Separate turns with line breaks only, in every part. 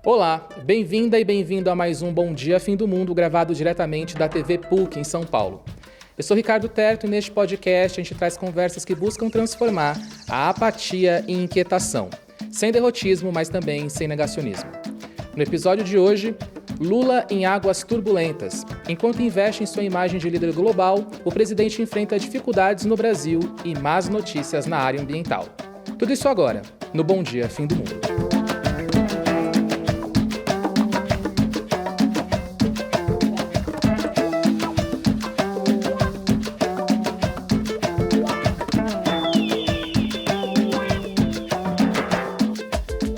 Olá, bem-vinda e bem-vindo a mais um Bom Dia Fim do Mundo, gravado diretamente da TV PUC em São Paulo. Eu sou Ricardo Terto e neste podcast a gente traz conversas que buscam transformar a apatia em inquietação, sem derrotismo, mas também sem negacionismo. No episódio de hoje, Lula em águas turbulentas. Enquanto investe em sua imagem de líder global, o presidente enfrenta dificuldades no Brasil e más notícias na área ambiental. Tudo isso agora, no Bom Dia Fim do Mundo.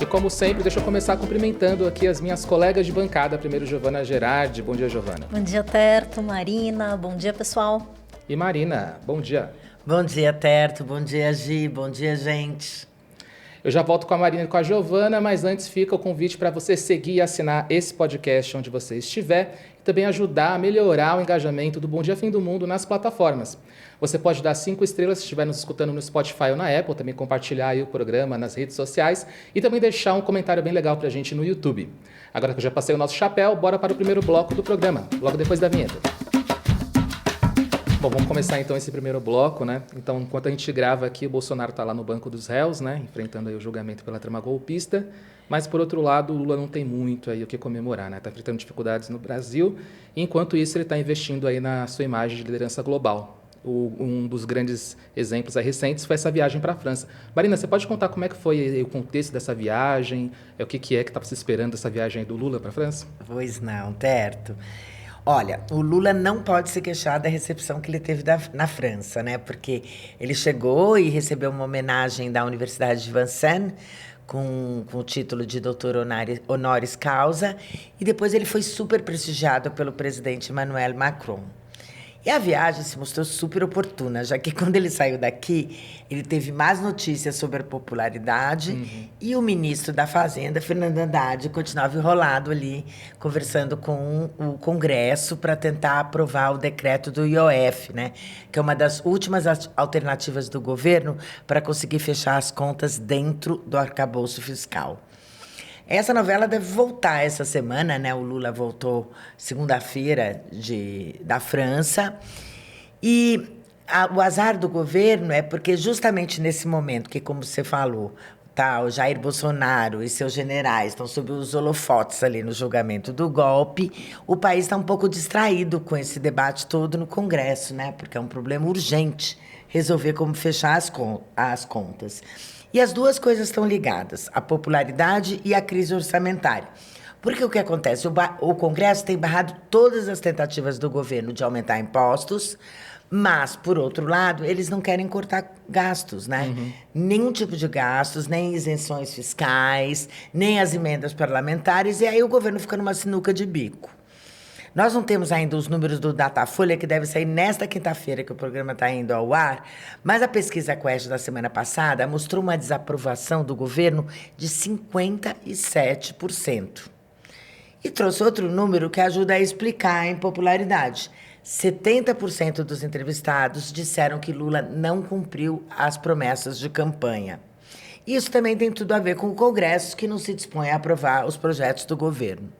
Como sempre, deixa eu começar cumprimentando aqui as minhas colegas de bancada. Primeiro, Giovana Gerardi. Bom dia, Giovana.
Bom dia, Terto, Marina. Bom dia, pessoal.
E Marina, bom dia.
Bom dia, Terto. Bom dia, Gi. Bom dia, gente.
Eu já volto com a Marina e com a Giovana, mas antes fica o convite para você seguir e assinar esse podcast onde você estiver e também ajudar a melhorar o engajamento do Bom Dia Fim do Mundo nas plataformas. Você pode dar 5 estrelas se estiver nos escutando no Spotify ou na Apple, também compartilhar aí o programa nas redes sociais e também deixar um comentário bem legal para a gente no YouTube. Agora que eu já passei o nosso chapéu, bora para o primeiro bloco do programa, logo depois da vinheta. Bom, vamos começar então esse primeiro bloco, né? Então, enquanto a gente grava aqui, o Bolsonaro está lá no banco dos réus, né? Enfrentando aí o julgamento pela trama golpista. Mas, por outro lado, o Lula não tem muito aí o que comemorar, né? Está enfrentando dificuldades no Brasil. E, enquanto isso, ele está investindo aí na sua imagem de liderança global. Um dos grandes exemplos recentes foi essa viagem para a França. Marina, você pode contar como é que foi o contexto dessa viagem? O que estava se esperando dessa viagem aí do Lula para a França?
Pois não, Terto. Olha, o Lula não pode se queixar da recepção que ele teve na França, né? Porque ele chegou e recebeu uma homenagem da Universidade de Vincennes, com o título de doutor honoris causa, e depois ele foi super prestigiado pelo presidente Emmanuel Macron. E a viagem se mostrou super oportuna, já que quando ele saiu daqui, ele teve mais notícias sobre a popularidade e o ministro da Fazenda, Fernando Haddad, continuava enrolado ali, conversando com o Congresso para tentar aprovar o decreto do IOF, né? Que é uma das últimas alternativas do governo para conseguir fechar as contas dentro do arcabouço fiscal. Essa novela deve voltar essa semana, né? O Lula voltou segunda-feira da França. E o azar do governo é porque justamente nesse momento que, como você falou, o Jair Bolsonaro e seus generais estão sob os holofotes ali no julgamento do golpe, o país está um pouco distraído com esse debate todo no Congresso, né? Porque é um problema urgente resolver como fechar as contas. E as duas coisas estão ligadas, a popularidade e a crise orçamentária. Porque o que acontece? O Congresso tem barrado todas as tentativas do governo de aumentar impostos, mas, por outro lado, eles não querem cortar gastos, né? Nenhum tipo de gastos, nem isenções fiscais, nem as emendas parlamentares, e aí o governo fica numa sinuca de bico. Nós não temos ainda os números do Datafolha, que deve sair nesta quinta-feira, que o programa está indo ao ar, mas a pesquisa Quest da semana passada mostrou uma desaprovação do governo de 57%. E trouxe outro número que ajuda a explicar a impopularidade. 70% dos entrevistados disseram que Lula não cumpriu as promessas de campanha. Isso também tem tudo a ver com o Congresso, que não se dispõe a aprovar os projetos do governo.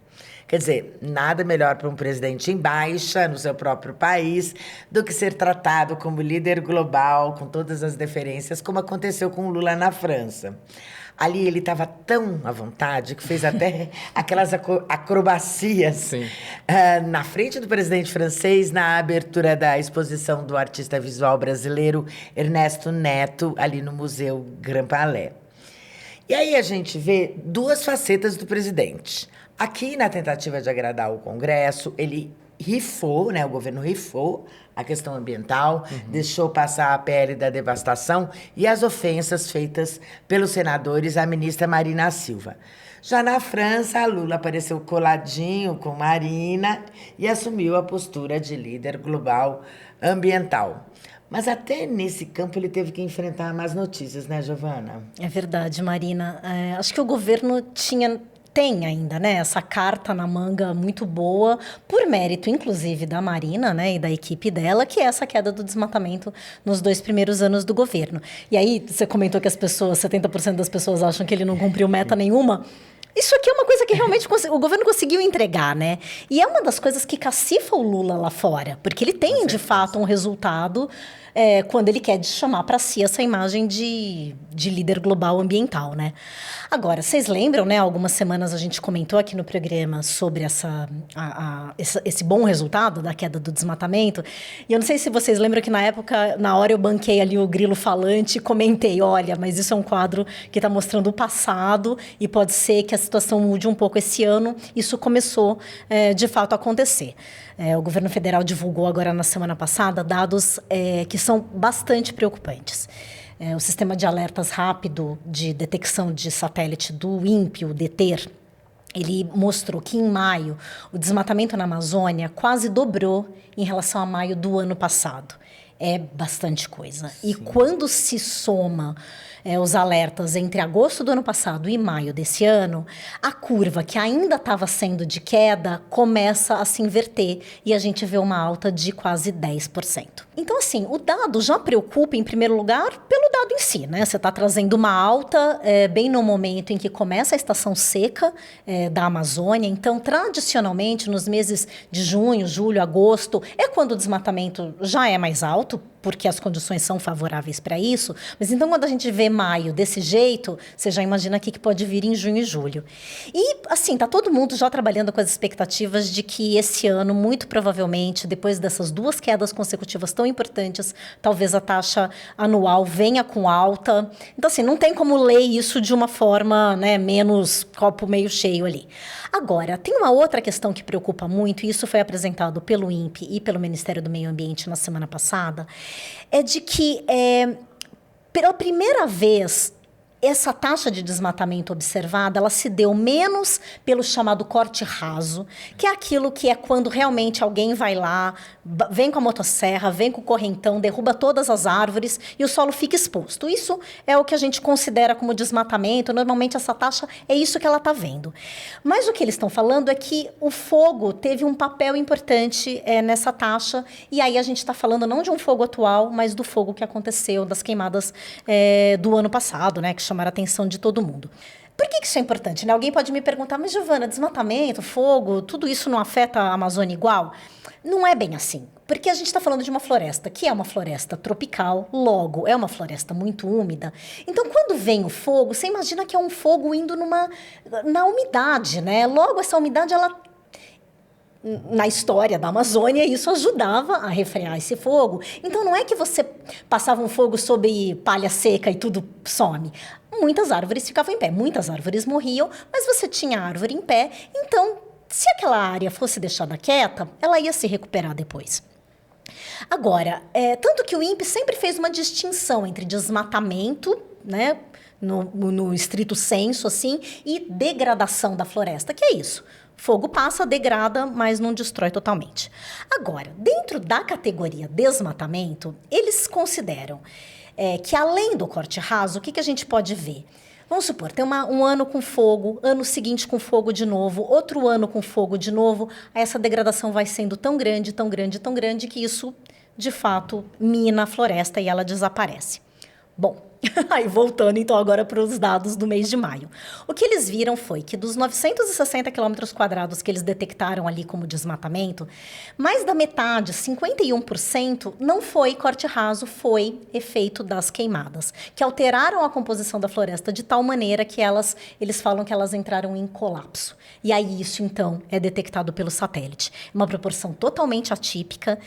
Quer dizer, nada melhor para um presidente em baixa, no seu próprio país, do que ser tratado como líder global, com todas as deferências, como aconteceu com o Lula na França. Ali ele estava tão à vontade que fez até aquelas acrobacias na frente do presidente francês, na abertura da exposição do artista visual brasileiro Ernesto Neto, ali no Museu Grand Palais. E aí a gente vê duas facetas do presidente. Aqui, na tentativa de agradar o Congresso, ele rifou, né? O governo rifou a questão ambiental, deixou passar a PL da devastação e as ofensas feitas pelos senadores à ministra Marina Silva. Já na França, Lula apareceu coladinho com Marina e assumiu a postura de líder global ambiental. Mas até nesse campo ele teve que enfrentar más notícias, né, Giovana?
É verdade, Marina. Acho que o governo tem ainda, né, essa carta na manga muito boa, por mérito, inclusive, da Marina, né, e da equipe dela, que é essa queda do desmatamento nos 2 primeiros anos do governo. E aí, você comentou que 70% das pessoas acham que ele não cumpriu meta nenhuma. Isso aqui é uma coisa que realmente o governo conseguiu entregar, né? E é uma das coisas que cacifa o Lula lá fora, porque ele tem, de fato, um resultado quando ele quer chamar para si essa imagem de líder global ambiental, né? Agora, vocês lembram, né? Algumas semanas a gente comentou aqui no programa sobre esse bom resultado da queda do desmatamento. E eu não sei se vocês lembram que na época, na hora eu banquei ali o grilo falante e comentei, olha, mas isso é um quadro que está mostrando o passado e pode ser que a situação mude um pouco esse ano. Isso começou, de fato, a acontecer. O governo federal divulgou agora na semana passada dados que são bastante preocupantes. O sistema de alertas rápido de detecção de satélite do INPE, o DETER, ele mostrou que em maio o desmatamento na Amazônia quase dobrou em relação a maio do ano passado. É bastante coisa. Sim. E quando se soma os alertas entre agosto do ano passado e maio desse ano, a curva que ainda estava sendo de queda começa a se inverter e a gente vê uma alta de quase 10%. Então, assim, o dado já preocupa, em primeiro lugar, pelo dado em si, né? Você está trazendo uma alta bem no momento em que começa a estação seca da Amazônia. Então, tradicionalmente, nos meses de junho, julho, agosto, é quando o desmatamento já é mais alto, porque as condições são favoráveis para isso. Mas então, quando a gente vê maio desse jeito, você já imagina o que pode vir em junho e julho. E, assim, tá todo mundo já trabalhando com as expectativas de que esse ano, muito provavelmente, depois dessas duas quedas consecutivas tão importantes, talvez a taxa anual venha com alta. Então, assim, não tem como ler isso de uma forma, né, menos copo meio cheio ali. Agora, tem uma outra questão que preocupa muito, e isso foi apresentado pelo INPE e pelo Ministério do Meio Ambiente na semana passada, é de que, pela primeira vez, essa taxa de desmatamento observada, ela se deu menos pelo chamado corte raso, que é aquilo que é quando realmente alguém vai lá, vem com a motosserra, vem com o correntão, derruba todas as árvores e o solo fica exposto. Isso é o que a gente considera como desmatamento. Normalmente essa taxa é isso que ela está vendo. Mas o que eles estão falando é que o fogo teve um papel importante nessa taxa, e aí a gente está falando não de um fogo atual, mas do fogo que aconteceu, das queimadas do ano passado, né, que chamaram a atenção de todo mundo. Por que isso é importante, né? Alguém pode me perguntar, mas Giovana, desmatamento, fogo, tudo isso não afeta a Amazônia igual? Não é bem assim, porque a gente está falando de uma floresta que é uma floresta tropical, logo é uma floresta muito úmida. Então, quando vem o fogo, você imagina que é um fogo indo na umidade, né? Logo, essa umidade, ela... Na história da Amazônia, isso ajudava a refrear esse fogo. Então, não é que você passava um fogo sobre palha seca e tudo some. Muitas árvores ficavam em pé, muitas árvores morriam, mas você tinha árvore em pé. Então, se aquela área fosse deixada quieta, ela ia se recuperar depois. Agora, tanto que o INPE sempre fez uma distinção entre desmatamento, né, no estrito senso, assim, e degradação da floresta, que é isso. Fogo passa, degrada, mas não destrói totalmente. Agora, dentro da categoria desmatamento, eles consideram que, além do corte raso, o que a gente pode ver? Vamos supor, tem um ano com fogo, ano seguinte com fogo de novo, outro ano com fogo de novo, aí essa degradação vai sendo tão grande, tão grande, tão grande, que isso, de fato, mina a floresta e ela desaparece. Bom, aí voltando então agora para os dados do mês de maio. O que eles viram foi que dos 960 quilômetros quadrados que eles detectaram ali como desmatamento, mais da metade, 51%, não foi corte raso, foi efeito das queimadas, que alteraram a composição da floresta de tal maneira que eles falam que elas entraram em colapso. E aí isso, então, é detectado pelo satélite. Uma proporção totalmente atípica,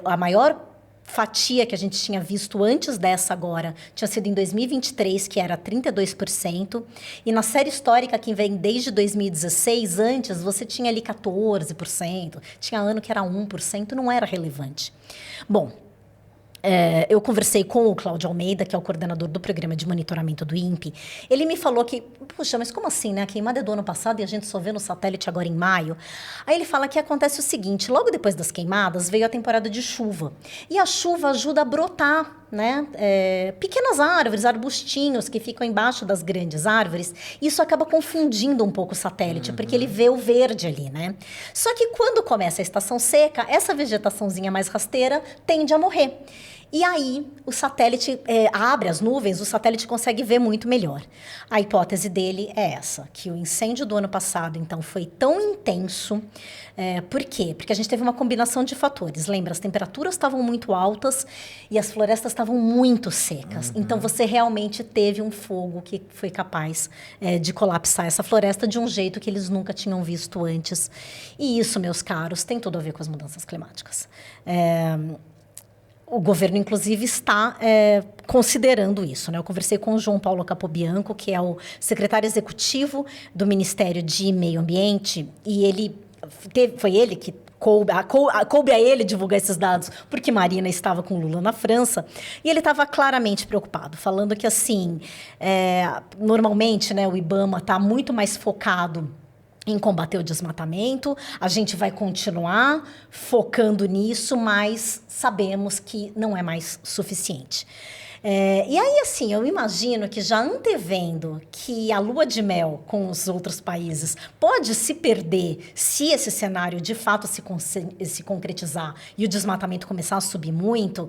a maior fatia que a gente tinha visto antes dessa agora tinha sido em 2023, que era 32%, e na série histórica que vem desde 2016, antes, você tinha ali 14%, tinha ano que era 1%, não era relevante. Bom, eu conversei com o Cláudio Almeida, que é o coordenador do programa de monitoramento do INPE. Ele me falou que, puxa, mas como assim, né? A queimada é do ano passado e a gente só vê no satélite agora em maio. Aí ele fala que acontece o seguinte, logo depois das queimadas veio a temporada de chuva. E a chuva ajuda a brotar, né? Pequenas árvores, arbustinhos que ficam embaixo das grandes árvores. Isso acaba confundindo um pouco o satélite, porque ele vê o verde ali, né? Só que quando começa a estação seca, essa vegetaçãozinha mais rasteira tende a morrer. E aí, o satélite abre as nuvens, o satélite consegue ver muito melhor. A hipótese dele é essa, que o incêndio do ano passado, então, foi tão intenso. Por quê? Porque a gente teve uma combinação de fatores. Lembra, as temperaturas estavam muito altas e as florestas estavam muito secas. Então, você realmente teve um fogo que foi capaz de colapsar essa floresta de um jeito que eles nunca tinham visto antes. E isso, meus caros, tem tudo a ver com as mudanças climáticas. O governo, inclusive, está considerando isso, né? Eu conversei com o João Paulo Capobianco, que é o secretário executivo do Ministério de Meio Ambiente, e foi ele que coube a ele divulgar esses dados, porque Marina estava com Lula na França, e ele estava claramente preocupado, falando que, assim, normalmente, né, o IBAMA está muito mais focado em combater o desmatamento, a gente vai continuar focando nisso, mas sabemos que não é mais suficiente. E aí, assim, eu imagino que já antevendo que a lua de mel com os outros países pode se perder se esse cenário de fato se concretizar e o desmatamento começar a subir muito,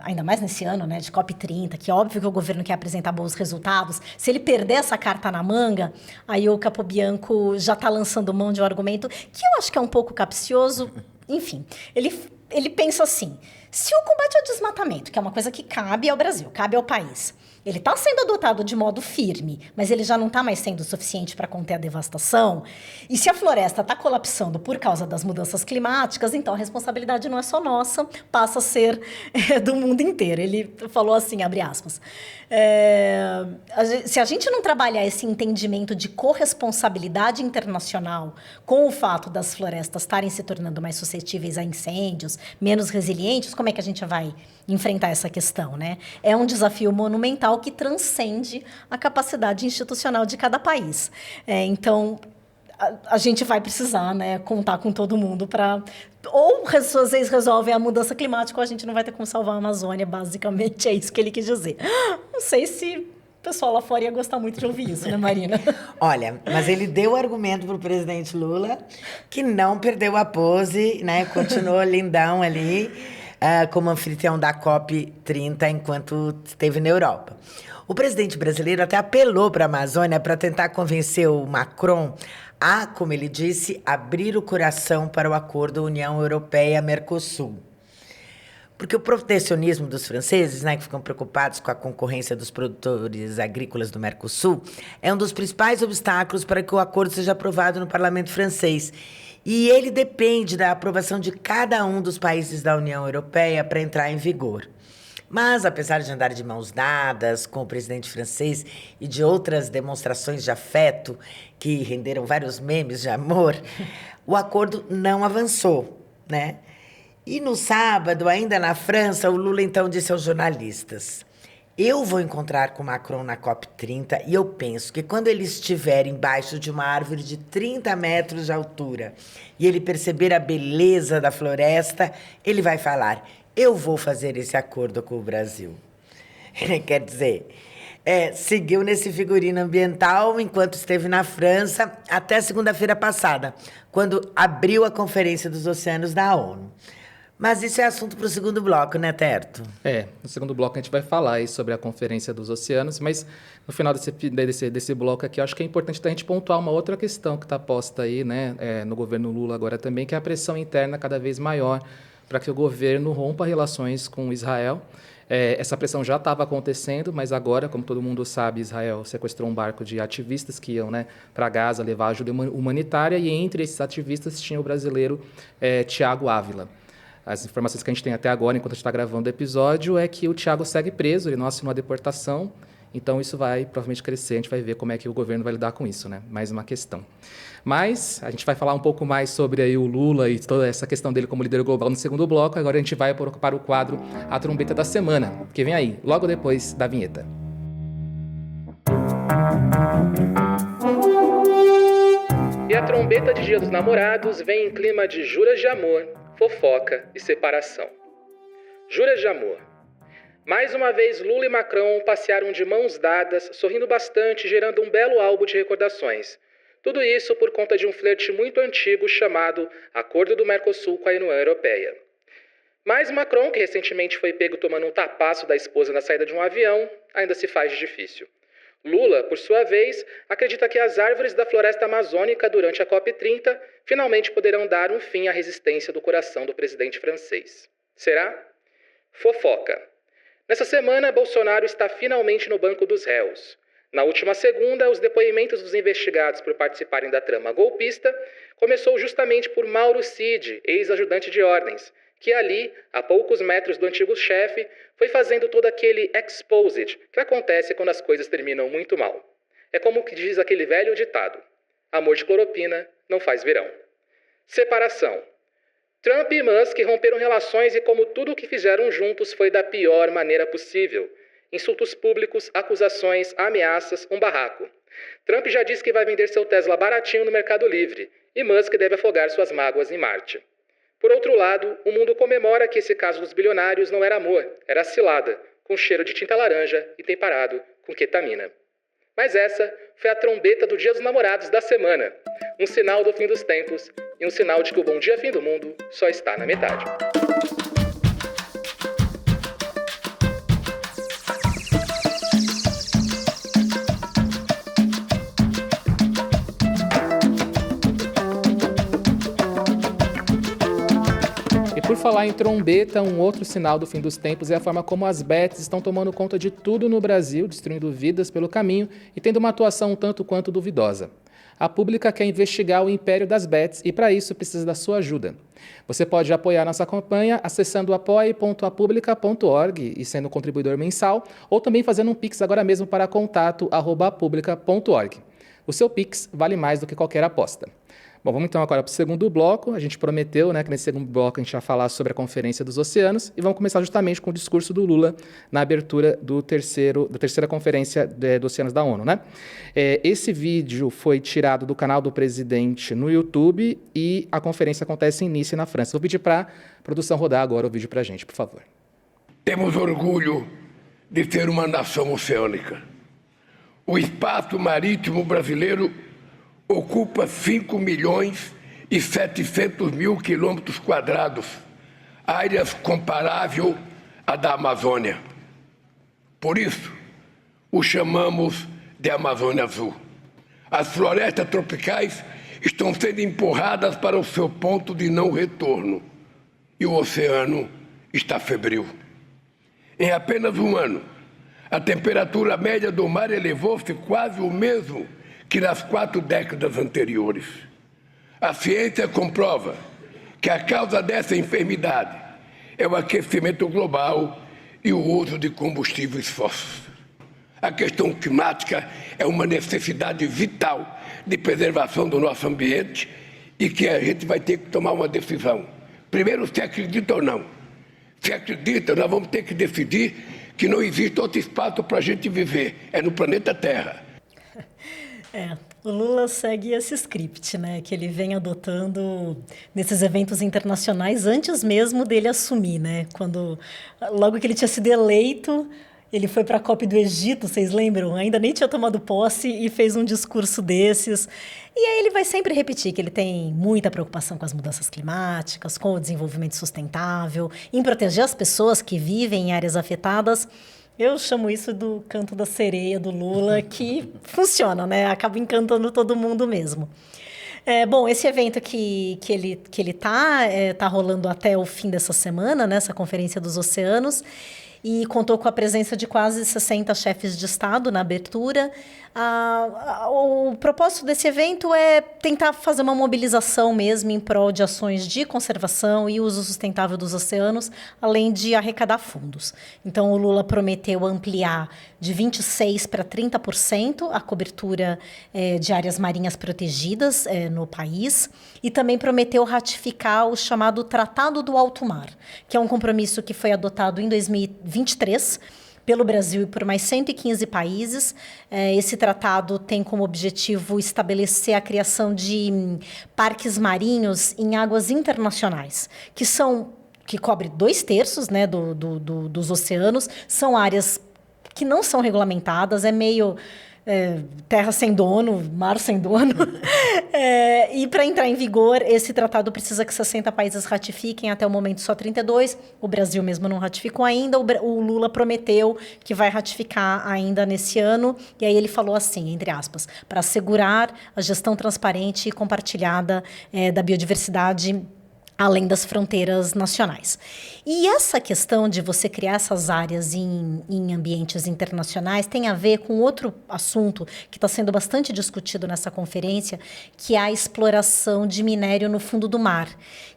ainda mais nesse ano, né, de COP30, que é óbvio que o governo quer apresentar bons resultados. Se ele perder essa carta na manga, aí o Capobianco já está lançando mão de um argumento que eu acho que é um pouco capcioso. Enfim, ele pensa assim: se o combate ao desmatamento, que é uma coisa que cabe ao Brasil, cabe ao país, ele está sendo adotado de modo firme, mas ele já não está mais sendo suficiente para conter a devastação, e se a floresta está colapsando por causa das mudanças climáticas, então a responsabilidade não é só nossa, passa a ser do mundo inteiro. Ele falou assim, abre aspas, se a gente não trabalhar esse entendimento de corresponsabilidade internacional com o fato das florestas estarem se tornando mais suscetíveis a incêndios, menos resilientes, como é que a gente vai enfrentar essa questão, né? É um desafio monumental que transcende a capacidade institucional de cada país. Então, a gente vai precisar, né, contar com todo mundo para... Ou vocês resolvem a mudança climática ou a gente não vai ter como salvar a Amazônia, basicamente é isso que ele quis dizer. Não sei se o pessoal lá fora ia gostar muito de ouvir isso, né, Marina?
Olha, mas ele deu argumento para o presidente Lula, que não perdeu a pose, né, continuou lindão ali, como anfitrião da COP30 enquanto esteve na Europa. O presidente brasileiro até apelou para a Amazônia para tentar convencer o Macron a, como ele disse, abrir o coração para o acordo União Europeia-Mercosul. Porque o protecionismo dos franceses, né, que ficam preocupados com a concorrência dos produtores agrícolas do Mercosul, é um dos principais obstáculos para que o acordo seja aprovado no parlamento francês. E ele depende da aprovação de cada um dos países da União Europeia para entrar em vigor. Mas, apesar de andar de mãos dadas com o presidente francês e de outras demonstrações de afeto que renderam vários memes de amor, o acordo não avançou, né? E no sábado, ainda na França, o Lula então disse aos jornalistas: eu vou encontrar com Macron na COP30 e eu penso que quando ele estiver embaixo de uma árvore de 30 metros de altura e ele perceber a beleza da floresta, ele vai falar: eu vou fazer esse acordo com o Brasil. Quer dizer, seguiu nesse figurino ambiental enquanto esteve na França até segunda-feira passada, quando abriu a Conferência dos Oceanos da ONU. Mas isso é assunto para o segundo bloco, né, Terto?
No segundo bloco a gente vai falar aí sobre a Conferência dos Oceanos, mas no final desse bloco aqui, eu acho que é importante a gente pontuar uma outra questão que está posta aí, né, no governo Lula agora também, que é a pressão interna cada vez maior para que o governo rompa relações com Israel. Essa pressão já estava acontecendo, mas agora, como todo mundo sabe, Israel sequestrou um barco de ativistas que iam, né, para Gaza levar ajuda humanitária, e entre esses ativistas tinha o brasileiro Tiago Ávila. As informações que a gente tem até agora, enquanto a gente está gravando o episódio, é que o Tiago segue preso, ele não assinou a deportação, então isso vai provavelmente crescer, a gente vai ver como é que o governo vai lidar com isso, né? Mais uma questão. Mas a gente vai falar um pouco mais sobre aí o Lula e toda essa questão dele como líder global no segundo bloco. Agora a gente vai para o quadro A Trombeta da Semana, que vem aí, logo depois da vinheta. E a trombeta de Dia dos Namorados vem em clima de juras de amor, fofoca e separação. Juras de amor. Mais uma vez, Lula e Macron passearam de mãos dadas, sorrindo bastante, gerando um belo álbum de recordações. Tudo isso por conta de um flerte muito antigo chamado Acordo do Mercosul com a União Europeia. Mas Macron, que recentemente foi pego tomando um tapaço da esposa na saída de um avião, ainda se faz de difícil. Lula, por sua vez, acredita que as árvores da floresta amazônica durante a COP30 finalmente poderão dar um fim à resistência do coração do presidente francês. Será? Fofoca. Nessa semana, Bolsonaro está finalmente no banco dos réus. Na última segunda, os depoimentos dos investigados por participarem da trama golpista começou justamente por Mauro Cid, ex-ajudante de ordens, que ali, a poucos metros do antigo chefe, foi fazendo todo aquele exposed que acontece quando as coisas terminam muito mal. É como que diz aquele velho ditado: amor de cloropina não faz verão. Separação. Trump e Musk romperam relações e, como tudo o que fizeram juntos, foi da pior maneira possível. Insultos públicos, acusações, ameaças, um barraco. Trump já disse que vai vender seu Tesla baratinho no Mercado Livre e Musk deve afogar suas mágoas em Marte. Por outro lado, o mundo comemora que esse caso dos bilionários não era amor, era cilada, com cheiro de tinta laranja e temperado com ketamina. Mas essa foi a trombeta do Dia dos Namorados da semana. Um sinal do fim dos tempos e um sinal de que o bom dia fim do mundo só está na metade. Por falar em trombeta, um outro sinal do fim dos tempos é a forma como as bets estão tomando conta de tudo no Brasil, destruindo vidas pelo caminho e tendo uma atuação um tanto quanto duvidosa. A Pública quer investigar o império das bets e, para isso, precisa da sua ajuda. Você pode apoiar nossa campanha acessando apoie.apublica.org e sendo contribuidor mensal, ou também fazendo um Pix agora mesmo para contato@apublica.org. O seu Pix vale mais do que qualquer aposta. Bom, vamos então agora para o segundo bloco. A gente prometeu, que nesse segundo bloco a gente ia falar sobre a Conferência dos Oceanos e vamos começar justamente com o discurso do Lula na abertura da terceira Conferência dos Oceanos da ONU, Esse vídeo foi tirado do canal do presidente no YouTube e a conferência acontece em Nice, na França. Vou pedir para a produção rodar agora o vídeo para a gente, por favor.
Temos orgulho de ser uma nação oceânica. O espaço marítimo brasileiro ocupa 5.700.000 quilômetros quadrados, áreas comparável à da Amazônia. Por isso, o chamamos de Amazônia Azul. As florestas tropicais estão sendo empurradas para o seu ponto de não retorno e o oceano está febril. Em apenas um ano, a temperatura média do mar elevou-se quase o mesmo que nas 4 décadas anteriores. A ciência comprova que a causa dessa enfermidade é o aquecimento global e o uso de combustíveis fósseis. A questão climática é uma necessidade vital de preservação do nosso ambiente e que a gente vai ter que tomar uma decisão. Primeiro, se acredita ou não. Se acredita, nós vamos ter que decidir que não existe outro espaço para a gente viver, é no planeta Terra.
O Lula segue esse script, que ele vem adotando nesses eventos internacionais antes mesmo dele assumir, logo que ele tinha sido eleito, ele foi para a COP do Egito, vocês lembram? Ainda nem tinha tomado posse e fez um discurso desses. E aí ele vai sempre repetir que ele tem muita preocupação com as mudanças climáticas, com o desenvolvimento sustentável, em proteger as pessoas que vivem em áreas afetadas. Eu chamo isso do canto da sereia do Lula, que funciona, acaba encantando todo mundo mesmo. Bom, esse evento que ele tá rolando até o fim dessa semana, essa Conferência dos Oceanos, e contou com a presença de quase 60 chefes de Estado na abertura. O propósito desse evento é tentar fazer uma mobilização mesmo em prol de ações de conservação e uso sustentável dos oceanos, além de arrecadar fundos. Então, o Lula prometeu ampliar de 26% para 30% a cobertura de áreas marinhas protegidas no país e também prometeu ratificar o chamado Tratado do Alto Mar, que é um compromisso que foi adotado em 2023 pelo Brasil e por mais 115 países. Esse tratado tem como objetivo estabelecer a criação de parques marinhos em águas internacionais, que cobre 2/3, dos oceanos. São áreas que não são regulamentadas, é meio terra sem dono, mar sem dono. E para entrar em vigor, esse tratado precisa que 60 países ratifiquem, até o momento só 32. O Brasil mesmo não ratificou ainda. O Lula prometeu que vai ratificar ainda nesse ano. E aí ele falou assim, entre aspas, para assegurar a gestão transparente e compartilhada da biodiversidade além das fronteiras nacionais. E essa questão de você criar essas áreas em ambientes internacionais tem a ver com outro assunto que está sendo bastante discutido nessa conferência, que é a exploração de minério no fundo do mar,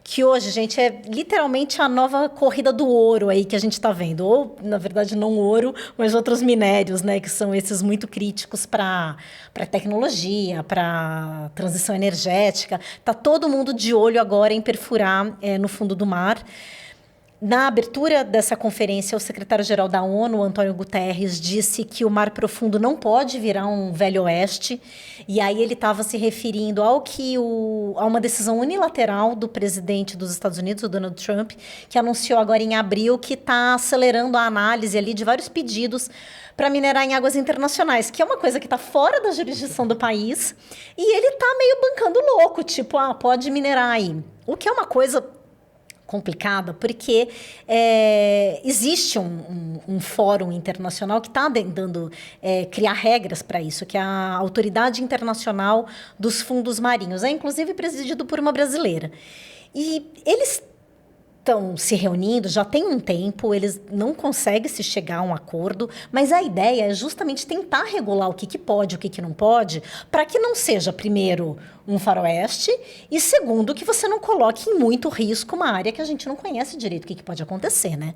que hoje, gente, é literalmente a nova corrida do ouro aí que a gente está vendo, ou, na verdade, não ouro, mas outros minérios, né, que são esses muito críticos para tecnologia, para transição energética. Está todo mundo de olho agora em perfurar no fundo do mar. Na abertura dessa conferência, o secretário-geral da ONU, Antônio Guterres, disse que o mar profundo não pode virar um velho oeste. E aí ele estava se referindo a uma decisão unilateral do presidente dos Estados Unidos, o Donald Trump, que anunciou agora em abril que está acelerando a análise ali de vários pedidos para minerar em águas internacionais, que é uma coisa que está fora da jurisdição do país. E ele está meio bancando louco, tipo, pode minerar aí. O que é uma coisa complicada, porque existe um fórum internacional que está tentando criar regras para isso, que é a Autoridade Internacional dos Fundos Marinhos. É, inclusive, presidido por uma brasileira. E eles estão se reunindo, já tem um tempo, eles não conseguem se chegar a um acordo, mas a ideia é justamente tentar regular o que pode, o que não pode, para que não seja, primeiro, um faroeste, e segundo, que você não coloque em muito risco uma área que a gente não conhece direito o que pode acontecer, né?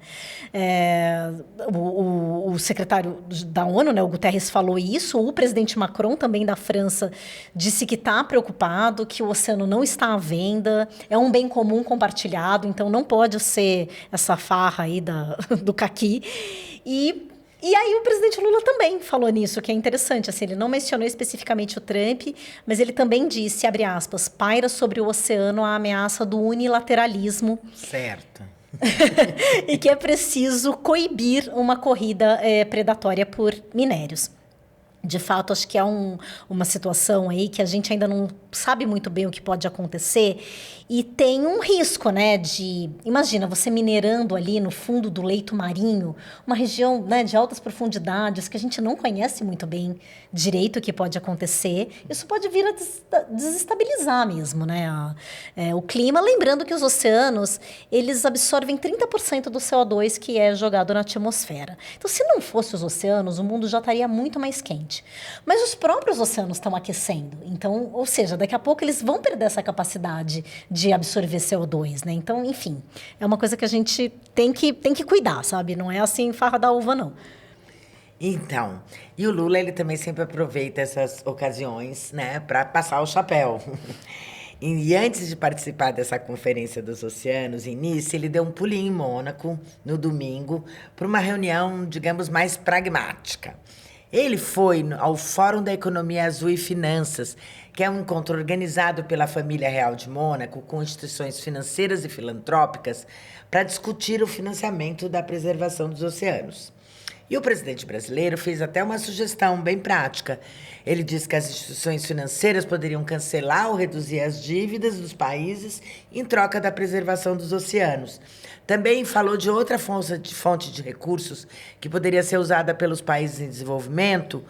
O secretário da ONU, né, o Guterres, falou isso, o presidente Macron, também da França, disse que está preocupado, que o oceano não está à venda, é um bem comum compartilhado, então não pode ser essa farra aí do caqui. E aí o presidente Lula também falou nisso, que é interessante. Assim, ele não mencionou especificamente o Trump, mas ele também disse, abre aspas, paira sobre o oceano a ameaça do unilateralismo.
Certo.
E que é preciso coibir uma corrida predatória por minérios. De fato, acho que é uma situação aí que a gente ainda não sabe muito bem o que pode acontecer e tem um risco, né, imagina, você minerando ali no fundo do leito marinho, uma região, né, de altas profundidades que a gente não conhece muito bem direito o que pode acontecer, isso pode vir a desestabilizar mesmo, né, o clima, lembrando que os oceanos, eles absorvem 30% do CO2 que é jogado na atmosfera. Então, se não fosse os oceanos, o mundo já estaria muito mais quente. Mas os próprios oceanos estão aquecendo. Então, ou seja, daqui a pouco eles vão perder essa capacidade de absorver CO2, né? Então, enfim, é uma coisa que a gente tem que cuidar, sabe? Não é assim farra da uva, não.
Então, e o Lula, ele também sempre aproveita essas ocasiões, né, para passar o chapéu. E antes de participar dessa Conferência dos Oceanos, em Nice, ele deu um pulinho em Mônaco, no domingo, para uma reunião, digamos, mais pragmática. Ele foi ao Fórum da Economia Azul e Finanças, que é um encontro organizado pela família real de Mônaco com instituições financeiras e filantrópicas para discutir o financiamento da preservação dos oceanos. E o presidente brasileiro fez até uma sugestão bem prática. Ele disse que as instituições financeiras poderiam cancelar ou reduzir as dívidas dos países em troca da preservação dos oceanos. Também falou de outra fonte de recursos que poderia ser usada pelos países em desenvolvimento,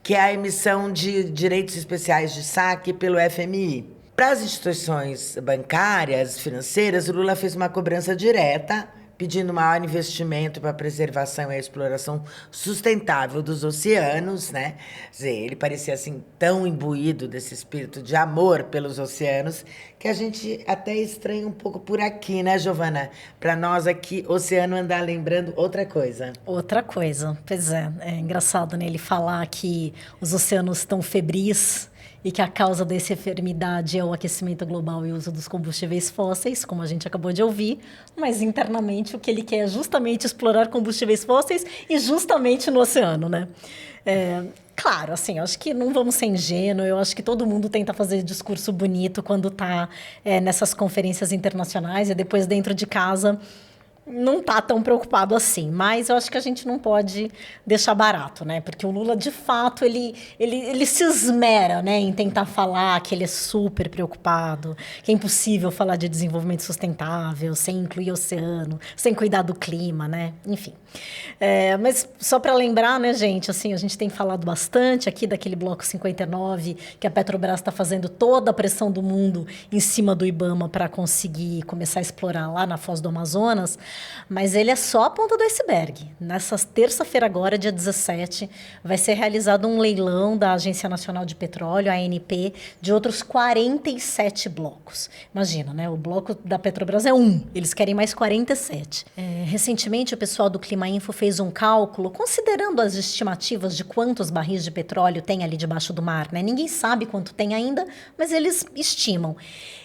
que é a emissão de direitos especiais de saque pelo FMI. Para as instituições bancárias, financeiras, o Lula fez uma cobrança direta, pedindo maior investimento para a preservação e a exploração sustentável dos oceanos, né? Quer dizer, ele parecia assim tão imbuído desse espírito de amor pelos oceanos que a gente até estranha um pouco por aqui, né, Giovana? Para nós aqui, oceano andar lembrando outra coisa.
Outra coisa, pois é engraçado, né, ele falar que os oceanos estão febris e que a causa dessa enfermidade é o aquecimento global e o uso dos combustíveis fósseis, como a gente acabou de ouvir, mas internamente o que ele quer é justamente explorar combustíveis fósseis e justamente no oceano, né? Claro, assim, eu acho que não vamos ser ingênuos, eu acho que todo mundo tenta fazer discurso bonito quando está nessas conferências internacionais e depois dentro de casa não tá tão preocupado assim, mas eu acho que a gente não pode deixar barato, né? Porque o Lula, de fato, ele se esmera, né, em tentar falar que ele é super preocupado, que é impossível falar de desenvolvimento sustentável sem incluir o oceano, sem cuidar do clima, né? Enfim. Mas só para lembrar, né, gente, assim, a gente tem falado bastante aqui daquele bloco 59, que a Petrobras está fazendo toda a pressão do mundo em cima do IBAMA para conseguir começar a explorar lá na Foz do Amazonas, mas ele é só a ponta do iceberg. Nessa terça-feira agora, dia 17, vai ser realizado um leilão da Agência Nacional de Petróleo, a ANP, de outros 47 blocos. Imagina, né? O bloco da Petrobras é 1, eles querem mais 47. Recentemente, o pessoal do Clima Info fez um cálculo, considerando as estimativas de quantos barris de petróleo tem ali debaixo do mar, né? Ninguém sabe quanto tem ainda, mas eles estimam.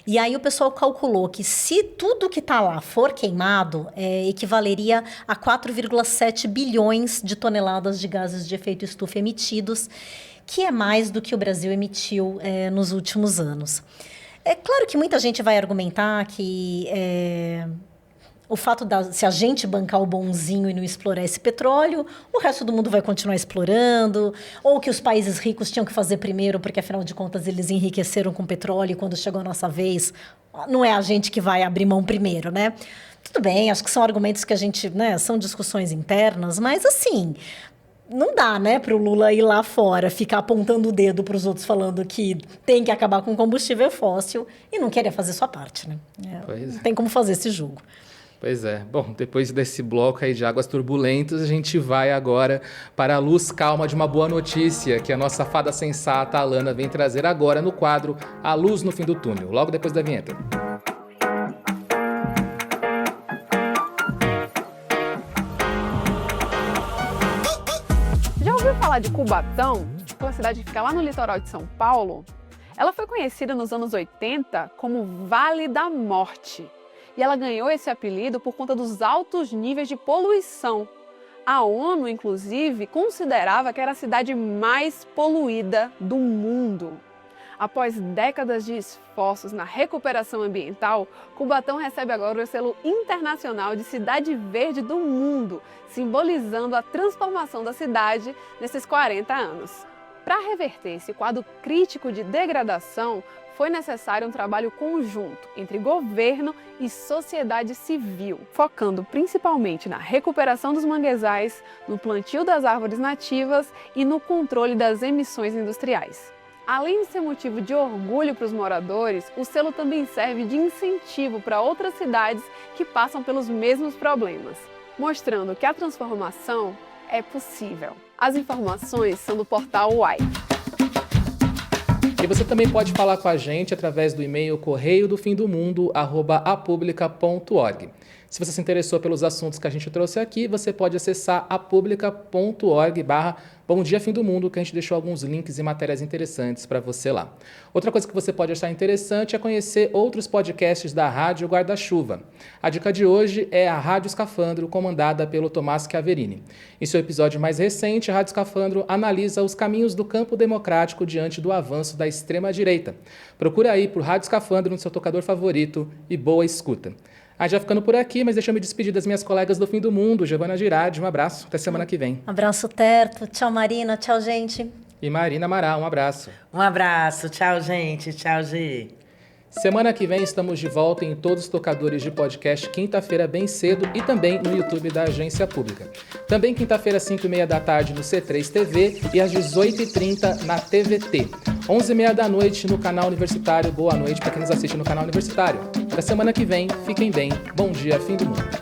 E aí o pessoal calculou que se tudo que está lá for queimado, equivaleria a 4,7 bilhões de toneladas de gases de efeito estufa emitidos, que é mais do que o Brasil emitiu nos últimos anos. É claro que muita gente vai argumentar que o fato se a gente bancar o bonzinho e não explorar esse petróleo, o resto do mundo vai continuar explorando, ou que os países ricos tinham que fazer primeiro, porque afinal de contas eles enriqueceram com petróleo e quando chegou a nossa vez, não é a gente que vai abrir mão primeiro, né? Tudo bem, acho que são argumentos que a gente, né, são discussões internas, mas assim, não dá, né, para o Lula ir lá fora, ficar apontando o dedo para os outros falando que tem que acabar com combustível fóssil e não querer fazer sua parte, né? Não tem como fazer esse jogo.
Pois é. Bom, depois desse bloco aí de águas turbulentas, a gente vai agora para a luz calma de uma boa notícia que a nossa fada sensata, a Alana, vem trazer agora no quadro A Luz no Fim do Túnel, logo depois da vinheta.
Já ouviu falar de Cubatão, uma cidade que fica lá no litoral de São Paulo? Ela foi conhecida nos anos 80 como Vale da Morte. E ela ganhou esse apelido por conta dos altos níveis de poluição. A ONU, inclusive, considerava que era a cidade mais poluída do mundo. Após décadas de esforços na recuperação ambiental, Cubatão recebe agora o selo internacional de Cidade Verde do Mundo, simbolizando a transformação da cidade nesses 40 anos. Para reverter esse quadro crítico de degradação, foi necessário um trabalho conjunto entre governo e sociedade civil, focando principalmente na recuperação dos manguezais, no plantio das árvores nativas e no controle das emissões industriais. Além de ser motivo de orgulho para os moradores, o selo também serve de incentivo para outras cidades que passam pelos mesmos problemas, mostrando que a transformação é possível. As informações são do portal UAI.
E você também pode falar com a gente através do e-mail correiodofindomundo@apublica.org. Se você se interessou pelos assuntos que a gente trouxe aqui, você pode acessar apublica.org/Bom Dia Fim do Mundo, que a gente deixou alguns links e matérias interessantes para você lá. Outra coisa que você pode achar interessante é conhecer outros podcasts da Rádio Guarda-Chuva. A dica de hoje é a Rádio Escafandro, comandada pelo Tomás Chiaverini. Em seu episódio mais recente, a Rádio Escafandro analisa os caminhos do campo democrático diante do avanço da extrema-direita. Procura aí por Rádio Escafandro no seu tocador favorito e boa escuta. Já ficando por aqui, mas deixa eu me despedir das minhas colegas do Fim do Mundo. Giovana Girardi, um abraço. Até semana que vem.
Abraço, Terto. Tchau, Marina. Tchau, gente.
E Marina Amaral, um abraço.
Um abraço. Tchau, gente. Tchau, Gi.
Semana que vem estamos de volta em todos os tocadores de podcast, quinta-feira bem cedo e também no YouTube da Agência Pública. Também quinta-feira, 5h30 da tarde no C3 TV e às 18h30 na TVT. 11h30 da noite no canal Universitário. Boa noite para quem nos assiste no canal Universitário. Até semana que vem. Fiquem bem. Bom dia, Fim do Mundo.